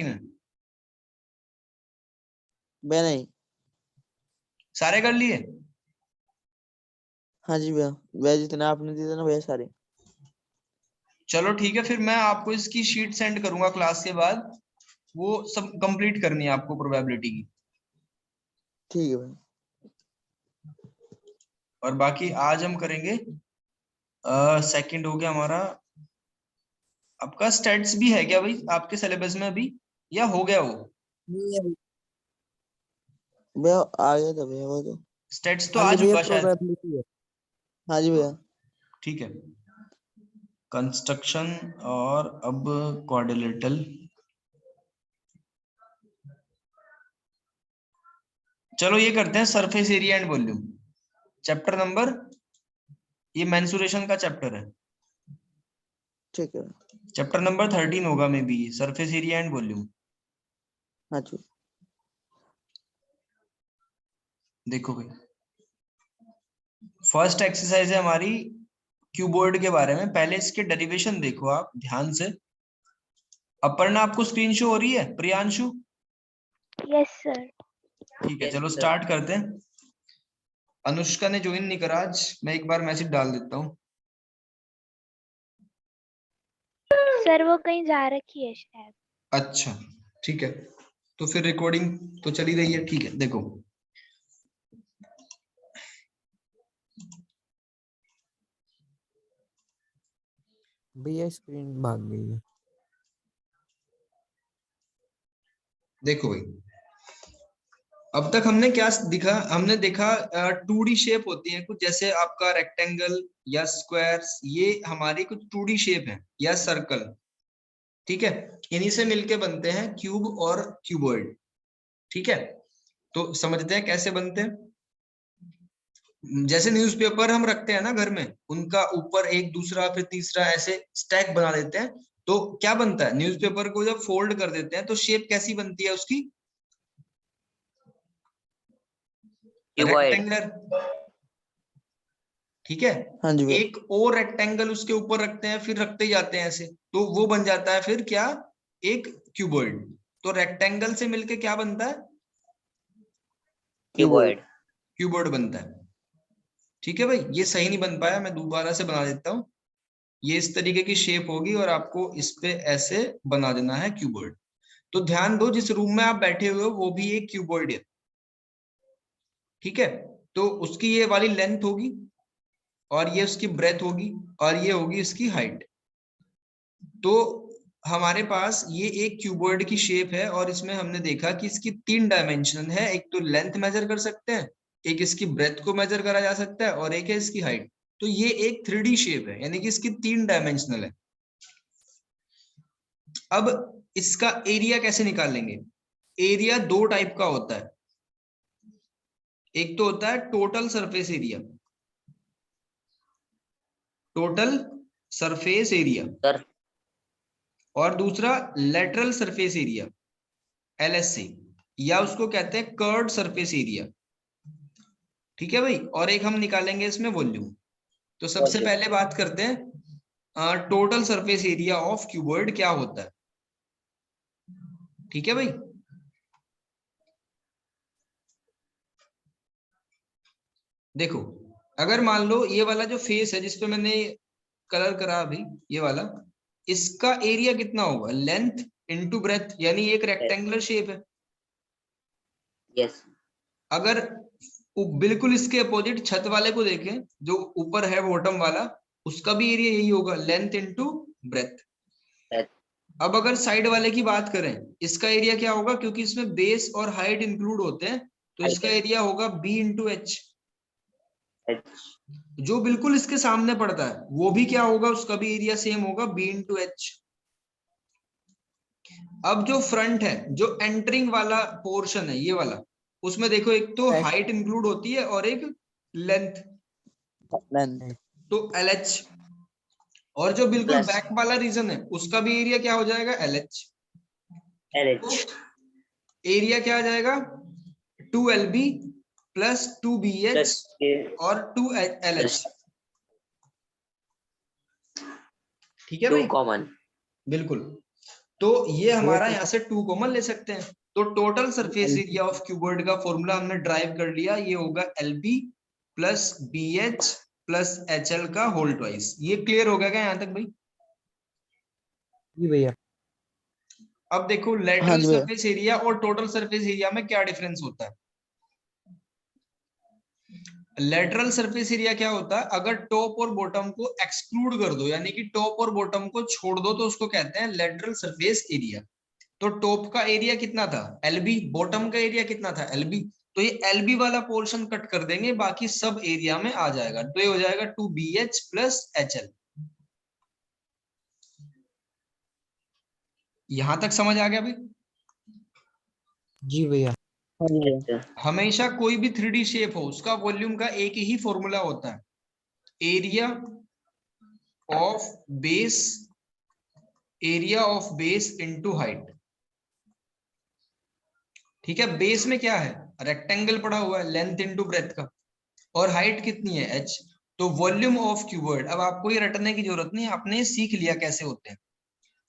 में? भैया नहीं। सारे कर लिए? हाँ जी भैया, भैया जितना आपने दिए थे ना भैया सारे। चलो ठीक है, फिर मैं आपको इसकी शीट सेंड करूंगा क्लास के बाद, वो सब कंप्लीट करनी है आपको प्रोबेबिलिटी की। ठीक है भैया। और बाकी आज हम करेंगे, सेकंड हो गया हमारा। आपका स्टैट्स भी है क्या भाई आपके सिलेबस में अभी, या हो गया वो? भैया आ गया था भैया वो तो। स्टैट्स तो आ खाली भैया चुका शायद। प्रोबेबिलिटी है। हाँ जी भैया। ठीक है, कंस्ट्रक्शन और अब क्वाड्रिलेटरल। चलो ये करते हैं, surface area and volume, chapter number, ये मेंसुरेशन का चैप्टर है, ठीक है। चैप्टर नंबर 13 होगा may be, surface area and volume. हाँ जी। देखो भाई, फर्स्ट एक्सरसाइज है हमारी क्यूबॉइड के बारे में। पहले इसके डेरिवेशन देखो आप ध्यान से। अपर्णा आपको स्क्रीन शो हो रही है? प्रियांशु? Yes sir. ठीक है, चलो स्टार्ट करते हैं। अनुष्का ने ज्वाइन नहीं करा आज, मैं एक बार मैसेज डाल देता हूँ। सर वो कहीं जा रखी है शायद। अच्छा ठीक है, तो फिर रिकॉर्डिंग तो चली रही है। ठीक है, देखो भैया स्क्रीन भाग गई है। देखो भाई, अब तक हमने क्या दिखा, हमने देखा 2D शेप होती है कुछ, जैसे आपका रेक्टेंगल या स्क्वायर्स, ये हमारी कुछ 2D शेप है, या सर्कल। ठीक है, इन्हीं से मिलके बनते हैं क्यूब और क्यूबॉइड। ठीक है, तो समझते हैं कैसे बनते हैं। जैसे न्यूज़पेपर हम रखते हैं ना घर में, उनका ऊपर एक दूसरा फिर तीसरा ऐसे स्टैक बना देते हैं, तो क्या बनता है, न्यूज़पेपर को जब फोल्ड कर देते हैं तो शेप कैसी बनती है उसकी? रेक्टेंगुलर। ठीक है, हाँ जी भैया। एक और रेक्टेंगल उसके ऊपर रखते हैं, फिर रखते ही जाते हैं ऐसे, तो वो बन जाता है फिर क्या, एक क्यूबॉइड। तो रेक्टेंगल से मिलके क्या बनता है? क्यूबॉइड। क्यूबॉइड बनता है। ठीक है भाई, ये सही नहीं बन पाया, मैं दोबारा से बना देता हूँ। ये इस तरीके की शेप होगी और आपको इस पे ऐसे बना देना है क्यूबॉइड। तो ध्यान दो, जिस रूम में आप बैठे हुए हो वो भी एक क्यूबॉइड है। ठीक है, तो उसकी ये वाली लेंथ होगी, और ये उसकी ब्रेथ होगी, और ये होगी इसकी हाइट। तो हमारे पास ये एक क्यूबॉइड की शेप है, और इसमें हमने देखा कि इसकी 3 डायमेंशन है। एक तो लेंथ मेजर कर सकते हैं, एक इसकी ब्रेथ को मेजर करा जा सकता है, और एक है इसकी हाइट। तो ये एक 3D शेप है, यानी कि इसकी 3 डायमेंशनल है। अब इसका एरिया कैसे निकालेंगे? एरिया 2 टाइप का होता है। एक तो होता है total surface area, total surface area, और दूसरा लेटरल सरफेस एरिया, LSA, या उसको कहते हैं कर्व्ड सरफेस एरिया। ठीक है भाई, और एक हम निकालेंगे इसमें वॉल्यूम। तो सबसे पहले बात करते हैं total surface area of cuboid क्या होता है। ठीक है भाई, देखो अगर मान लो ये वाला जो फेस है जिसपे मैंने कलर करा अभी, ये वाला, इसका एरिया कितना होगा? लेंथ इनटू ब्रेथ, यानी एक रेक्टेंगुलर शेप है। यस। अगर बिल्कुल इसके अपोजिट छत वाले को देखें, जो ऊपर है बॉटम वाला, उसका भी एरिया यही होगा, लेंथ इनटू ब्रेथ। अब अगर साइड वाले की बात करें, इसका एरिया क्या होगा? क्योंकि इसमें बेस और हाइट इंक्लूड होते हैं, तो इसका एरिया होगा B इंटू H। जो बिल्कुल इसके सामने पड़ता है वो भी क्या होगा? उसका भी एरिया सेम होगा, B इंटू H। अब जो फ्रंट है, जो एंटरिंग वाला पोर्शन है, ये वाला, उसमें देखो एक तो हाइट इंक्लूड होती है और एक लेंथ, तो LH। और जो बिल्कुल बैक वाला रीजन है, उसका भी एरिया क्या हो जाएगा? LH। एरिया क्या आ जाएगा? 2LB प्लस 2BH और 2LH। ठीक है भाई, कॉमन। बिल्कुल। तो ये हमारा यहाँ से 2 कॉमन ले सकते हैं। तो total surface area of cuboid का फॉर्मूला हमने ड्राइव कर लिया, ये होगा LB plus BH plus HL का होल ट्वाइस। ये क्लियर हो गया क्या यहाँ तक भाई? जी भैया। अब देखो हाँ लेटरल जी भैया। सरफेस एरिया और टोटल सरफेस एरिया में क्या डिफरेंस होता है। लेटरल सरफेस एरिया क्या होता है, अगर टॉप और बॉटम को एक्सक्लूड कर दो, यानी कि टॉप और बॉटम को छोड़ दो, तो उसको कहते हैं लेटरल सरफेस एरिया। तो टॉप का एरिया कितना था LB, बॉटम का एरिया कितना था LB, तो ये LB वाला पोर्शन कट कर देंगे, बाकी सब एरिया में आ जाएगा। तो ये हो जाएगा 2BH प्लस HL। यहां तक समझ आ गया भाई? जी भैया। हाँ जी भैया। Yes, sir. हमेशा कोई भी 3D शेप हो, उसका वॉल्यूम का एक ही फॉर्मूला होता है, area of base, area of base into height. ठीक है, बेस में क्या है, रेक्टेंगल पड़ा हुआ है, लेंथ इनटू ब्रेथ का, और हाइट कितनी है h। तो वॉल्यूम ऑफ क्यूबॉइड, अब आपको ये रटने की जरूरत नहीं, आपने सीख लिया कैसे होते हैं।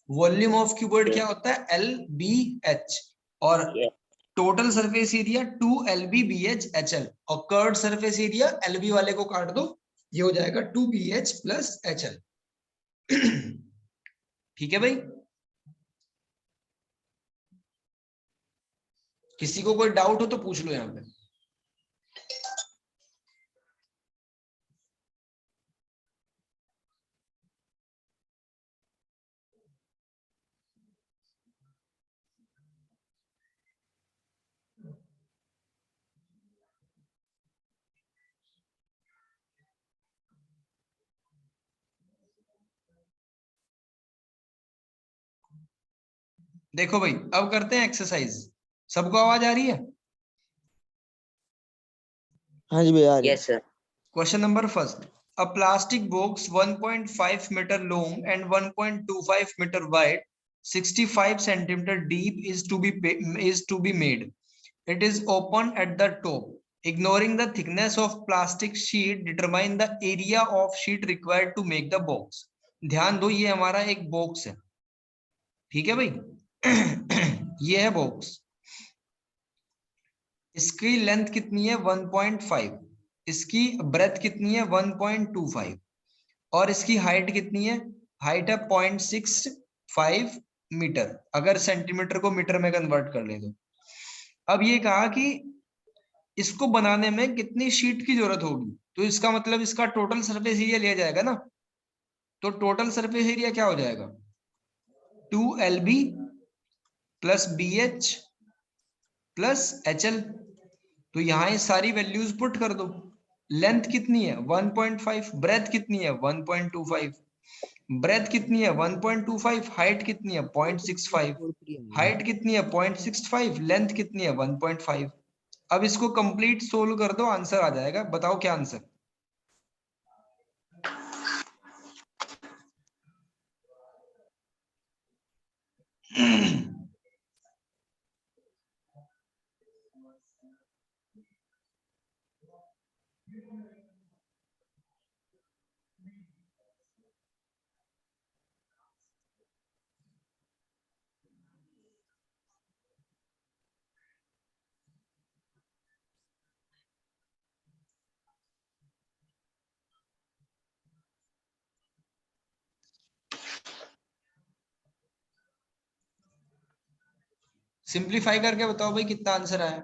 वॉल्यूम ऑफ क्यूबॉइड क्या होता है, LBH, और Yes. Total surface area 2LBBH HL, और कर्व्ड सरफेस एरिया LB वाले को काट दो, ये हो जाएगा 2BH प्लस HL। ठीक है भाई, किसी को कोई डाउट हो तो पूछ लो यहाँ पे। देखो भाई, अब करते हैं एक्सरसाइज। सबको आवाज आ रही है? हाँ जी भैया, आ रही है। Yes, sir. Question number first. A plastic box 1.5 meter long and 1.25 meter wide, 65 centimeter deep is to be made. It is open at the top. Ignoring the thickness of plastic sheet, determine the area of sheet required to make the box. ध्यान दो, ये हमारा एक box है, ठीक है भाई। ये है बॉक्स, इसकी लेंथ कितनी है 1.5, इसकी ब्रेथ कितनी है 1.25, और इसकी हाइट कितनी है, हाइट है 0.65 मीटर, अगर सेंटीमीटर को मीटर में कन्वर्ट कर ले तो। अब ये कहा कि इसको बनाने में कितनी शीट की जरूरत होगी, तो इसका मतलब इसका टोटल सरफेस एरिया लिया जाएगा ना। तो टोटल सरफेस एरिया क्या हो जाएगा, 2LB plus BH plus HL। तो यहाँ ये सारी वैल्यूज पुट कर दो। लेंथ कितनी है 1.5, ब्रेथ कितनी है 1.25, ब्रेथ कितनी है 1.25, हाइट कितनी है 0.65, हाइट कितनी है 0.65, लेंथ कितनी है 1.5। अब इसको कंप्लीट सोल्व कर दो, आंसर आ जाएगा। बताओ क्या आंसर। सिंप्लीफाई करके बताओ भाई कितना आंसर आया।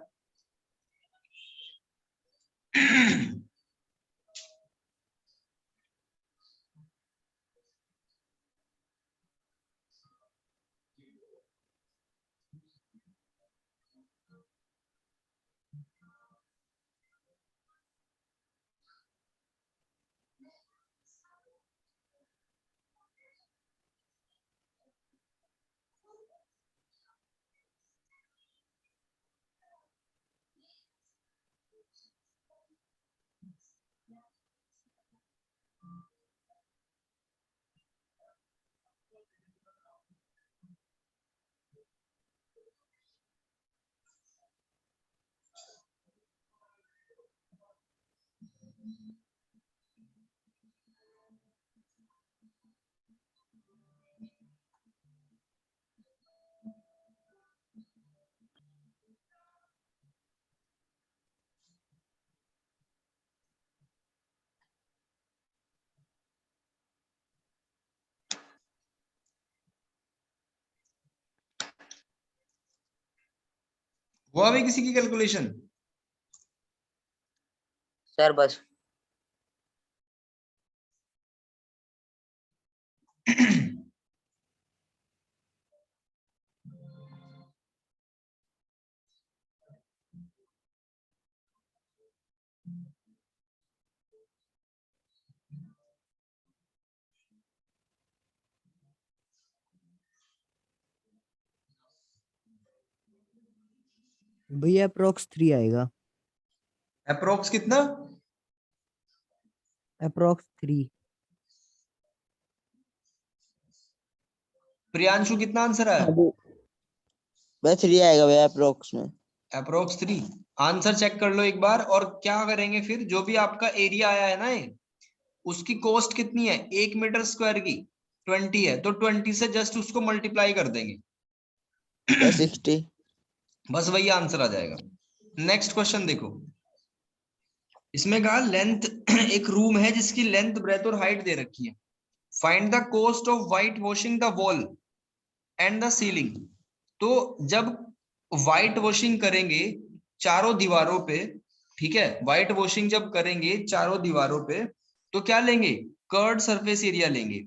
हुआ भी किसी की कैलकुलेशन? सर बस भैया अप्रोक्स 3 आएगा। अप्रोक्स कितना? अप्रोक्स 3। प्रियांशु कितना आंसर आया? हाँ जी, बस 3 आएगा भैया अप्रोक्स में। अप्रोक्स 3। आंसर चेक कर लो एक बार। और क्या करेंगे फिर, जो भी आपका एरिया आया है ना ये, उसकी कॉस्ट कितनी है 1 मीटर स्क्वायर की? 20 है, तो 20 से जस्ट उसको मल्टीप्लाई कर देंगे। 60। बस वही आंसर आ जाएगा। नेक्स्ट क्वेश्चन देखो। इसमें कहा लेंथ एक रूम है जिसकी लेंथ ब्रेथ और हाइट दे रखी है। Find the cost of white washing the wall and the ceiling. तो जब व्हाइट वॉशिंग करेंगे चारों दीवारों पे, ठीक है, व्हाइट वॉशिंग जब करेंगे चारों दीवारों पे, तो क्या लेंगे, कर्ड सरफेस एरिया लेंगे।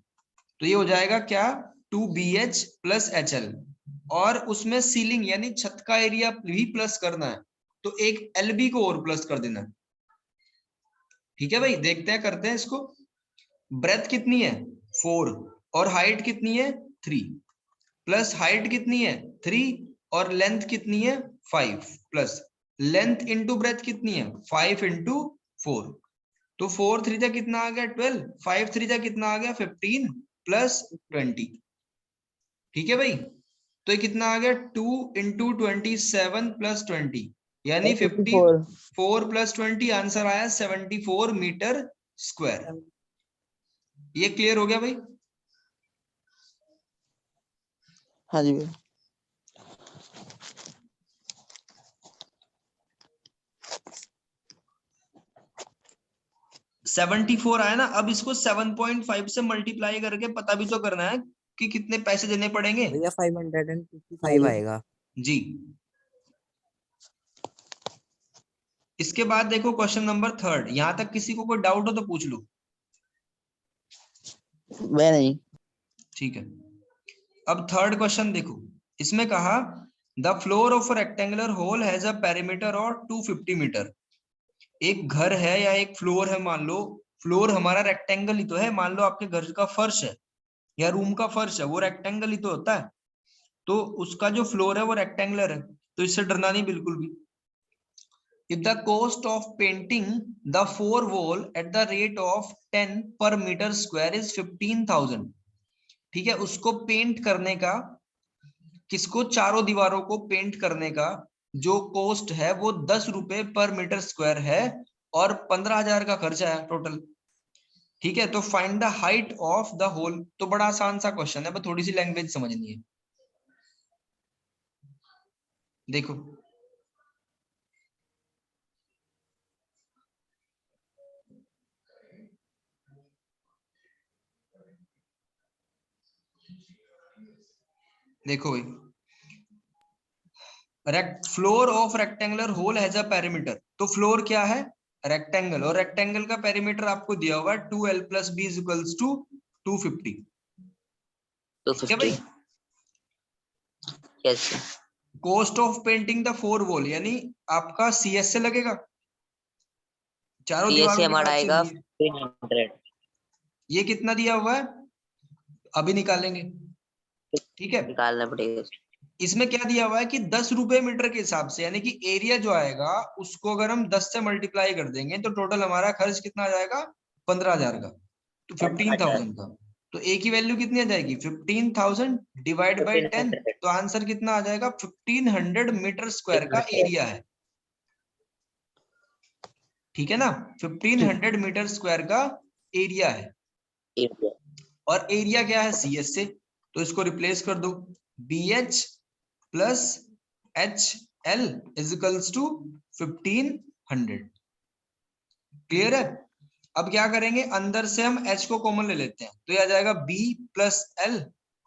तो ये हो जाएगा क्या, 2BH प्लस HL। और उसमें सीलिंग यानी छत का एरिया भी प्लस करना है, तो एक LB को और प्लस कर देना है। ठीक है भाई, देखते हैं करते हैं इसको। ब्रेथ कितनी है 4 और हाइट कितनी है 3, प्लस हाइट कितनी है 3 और लेंथ कितनी है 5, प्लस लेंथ इंटू ब्रेथ कितनी है 5 इंटू 4। तो 4 3 जा कितना आ गया 12, 5 3 जा कितना आ गया 15 प्लस 20। ठीक है भाई, तो ये कितना आ गया 2 इंटू 27 प्लस 20, यानी 54। 54 प्लस 20, आंसर आया 74 मीटर स्क्वायर। ये क्लियर हो गया भाई? हाँ जी भैया। 74 आया ना। अब इसको 7.5 से मल्टीप्लाई करके पता भी तो करना है कि कितने पैसे देने पड़ेंगे। भैया हाँ 555 जी। आएगा। जी। इसके बाद देखो क्वेश्चन नंबर 3। यहां तक किसी को कोई डाउट हो तो पूछ लो। मैं नहीं। ठीक है, अब थर्ड क्वेश्चन देखो। इसमें कहा the floor of a rectangular hall has a perimeter और 250 मीटर। एक घर है या एक फ्लोर है, मान लो फ्लोर हमारा रेक्टेंगल ही तो है। मान लो आपके घर का फर्श है या रूम का फर्श है, वो रेक्टेंगल ही तो होता है। तो उसका जो फ्लोर है वो रेक्टेंगुलर है, तो इससे डरना नहीं बिल्कुल भी। If the cost of painting the 4 wall at the rate of 10 per meter square is 15,000, ठीक है, उसको पेंट करने का, किसको, चारों दीवारों को पेंट करने का जो कॉस्ट है वो 10 रुपए पर मीटर स्क्वायर है और 15,000 का खर्चा है टोटल। ठीक है, तो find the height of the hall. तो बड़ा आसान सा क्वेश्चन है, बस थोड़ी सी लैंग्वेज समझनी है। देखो देखो भाई, floor of rectangular hall has a perimeter. तो फ्लोर क्या है, रेक्टेंगल, और रेक्टेंगल का पेरीमीटर आपको दिया हुआ है 2L plus b is equals to 250। ठीक है 250। भाई, yes cost of painting the 4 wall यानी आपका CS से लगेगा, चारों CS दीवारों के हमारा हिसाब से आएगा नहीं है। 1500। ये कितना दिया हुआ है अभी निकालेंगे। ठीक है, निकालना पड़ेगा। इसमें क्या दिया हुआ है कि 10 रुपए मीटर के हिसाब से, यानी कि एरिया जो आएगा उसको अगर हम 10 से मल्टीप्लाई कर देंगे तो टोटल हमारा खर्च कितना आ जाएगा 15,000 का, तो 15,000 का। तो ए की वैल्यू कितनी आ जाएगी 15,000 डिवाइड बाई 10, 1500। तो आंसर कितना आ जाएगा 1500 मीटर स्क्वायर का एरिया है। ठीक है ना, 1500 मीटर स्क्वायर का एरिया है। और एरिया क्या है CS से, तो इसको रिप्लेस कर दो, BH plus HL is equals to 1500। Clear है? अब क्या करेंगे, अंदर से हम H को कॉमन ले लेते हैं, तो ये आ जाएगा B plus L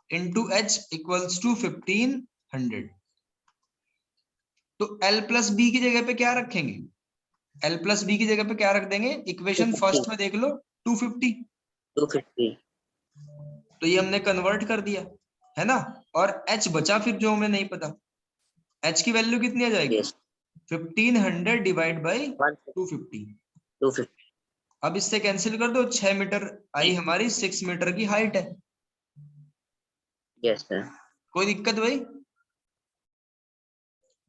into H equals to 1500। तो L प्लस बी की जगह पे क्या रखेंगे? L प्लस बी की जगह पे क्या रख देंगे? इक्वेशन 250 फर्स्ट में देख लो 250, 250 तो ये हमने कन्वर्ट कर दिया है ना। और H बचा फिर जो हमें नहीं पता, H की वैल्यू कितनी आ जाएगी? yes 1500 divide by 250। 250 अब इससे कैंसिल कर दो, 6 मीटर आई हमारी 6 मीटर की हाइट है। yes sir कोई दिक्कत भाई?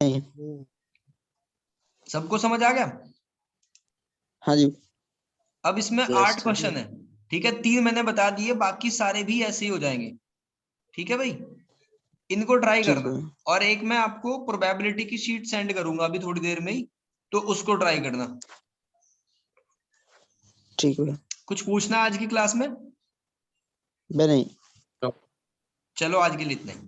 नहीं। सबको समझ आ गया? हाँ जी। अब इसमें Yes, 8 sir. क्वेश्चन है, ठीक है, 3 मैंने बता दिए, बाकी सारे भी ऐसे ही हो जाएंगे। ठीक है भाई, इनको ट्राई ठीक करना। है। और एक मैं आपको प्रोबेबिलिटी की शीट सेंड करूंगा अभी थोड़ी देर में ही, तो उसको ट्राई करना। ठीक है। कुछ पूछना आज की क्लास में? नहीं। चलो आज के लिए इतना ही।